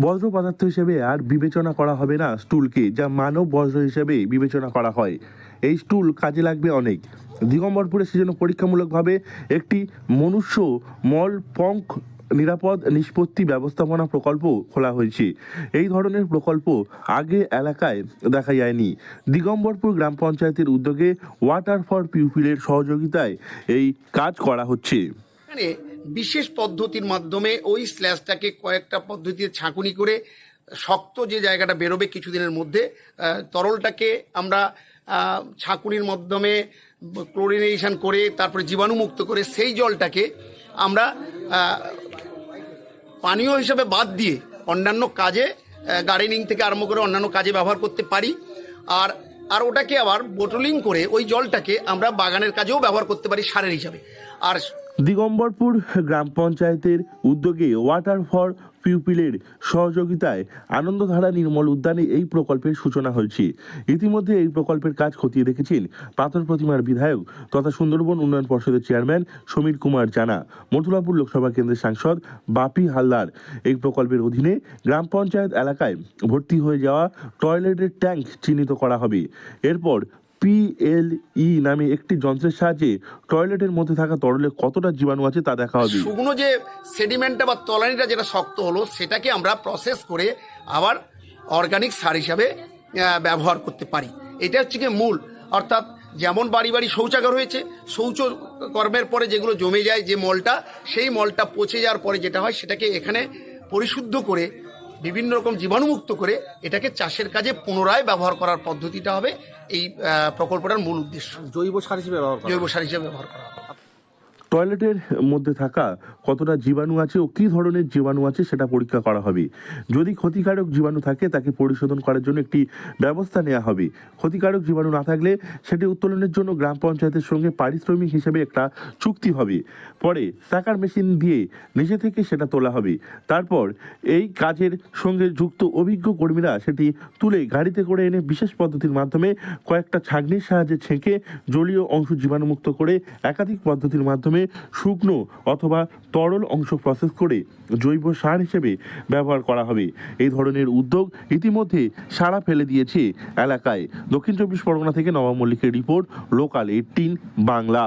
বজ্র পদার্থ হিসেবে আর বিবেচনা করা হবে না স্টুলকে, যা মানব বজ্র হিসেবে বিবেচনা করা হয়। এই স্টুল কাজে লাগবে অনেক। দিগম্বরপুরে সেজন্য পরীক্ষামূলকভাবে একটি মনুষ্য মল পঙ্ক নিরাপদ নিষ্পত্তি ব্যবস্থাপনা প্রকল্প খোলা হয়েছে। এই ধরনের প্রকল্প আগে এলাকায় দেখা যায়নি। দিগম্বরপুর গ্রাম পঞ্চায়েতের উদ্যোগে ওয়াটার ফর পিউপিলের সহযোগিতায় এই কাজ করা হচ্ছে। এখানে বিশেষ পদ্ধতির মাধ্যমে ওই স্ল্যাশটাকে কয়েকটা পদ্ধতিতে ছাঁকুনি করে শক্ত যে জায়গাটা বেরোবে কিছুদিনের মধ্যে, তরলটাকে আমরা ছাঁকুনির মাধ্যমে ক্লোরিনেশন করে তারপরে জীবাণুমুক্ত করে সেই জলটাকে আমরা পানীয় হিসেবে বাদ দিয়ে অন্যান্য কাজে, গার্ডেনিং থেকে আরম্ভ করে অন্যান্য কাজে ব্যবহার করতে পারি। আর ওটাকে আবার বোটলিং করে ওই জলটাকে আমরা বাগানের কাজেও ব্যবহার করতে পারি সারের হিসাবে। আর দিগম্বরপুর গ্রাম পঞ্চায়েতের উদ্যোগে ওয়াটার ফর পিউপিলের সহযোগিতায় আনন্দধারা নির্মল উদ্যানে এই প্রকল্পের সূচনা হয়েছে। ইতিমধ্যে এই প্রকল্পের কাজ খতিয়ে দেখেছেন পাথর প্রতিমার বিধায়ক তথা সুন্দরবন উন্নয়ন পর্ষদের চেয়ারম্যান সমীর কুমার জানা, মথুরাপুর লোকসভা কেন্দ্রের সাংসদ বাপি হালদার। এই প্রকল্পের অধীনে গ্রাম পঞ্চায়েত এলাকায় ভর্তি হয়ে যাওয়া টয়লেটের ট্যাঙ্ক চিহ্নিত করা হবে। এরপর PLE নামে একটি যন্ত্রের সাহায্যে টয়লেটের মধ্যে থাকা তরলে কতটা জীবাণু আছে তা দেখা হবে। শুকনো যে সেডিমেন্টটা বা তলানিটা যেটা শক্ত হলো সেটাকে আমরা প্রসেস করে আবার অর্গানিক সার হিসাবে ব্যবহার করতে পারি। এটা হচ্ছে কি মূল, অর্থাৎ যেমন বাড়ি বাড়ি শৌচাগার হয়েছে, শৌচকর্মের পরে যেগুলো জমে যায় যে মলটা, সেই মলটা পচে যাওয়ার পরে যেটা হয় সেটাকে এখানে পরিশুদ্ধ করে বিভিন্ন রকম জীবাণুমুক্ত করে এটাকে চাষের কাজে পুনরায় ব্যবহার করার পদ্ধতিটা হবে এই প্রকল্পটার মূল উদ্দেশ্য। জৈব সার হিসেবে ব্যবহার করা হবে। টয়লেটের মধ্যে থাকা কতটা জীবাণু আছে ও কী ধরনের জীবাণু আছে সেটা পরীক্ষা করা হবে। যদি ক্ষতিকারক জীবাণু থাকে তাকে পরিশোধন করার জন্য একটি ব্যবস্থা নেওয়া হবে। ক্ষতিকারক জীবাণু না থাকলে সেটি উত্তোলনের জন্য গ্রাম পঞ্চায়েতের সঙ্গে পারিশ্রমিক হিসেবে একটা চুক্তি হবে। পরে সাকার মেশিন দিয়ে নিচে থেকে সেটা তোলা হবে। তারপর এই কাজের সঙ্গে যুক্ত অভিজ্ঞ কর্মীরা সেটি তুলে গাড়িতে করে এনে বিশেষ পদ্ধতির মাধ্যমে কয়েকটা ছাঁকনির সাহায্যে ছেঁকে জলীয় অংশ জীবাণুমুক্ত করে একাধিক পদ্ধতির মাধ্যমে শুকনো অথবা তরল অংশ প্রসেস করে জৈব সার হিসেবে ব্যবহার করা হবে। এই ধরনের উদ্যোগ ইতিমধ্যে সাড়া ফেলে দিয়েছে এলাকায়। দক্ষিণ চব্বিশ পরগনা থেকে নবাব মল্লিকের রিপোর্ট, লোকাল 18 বাংলা।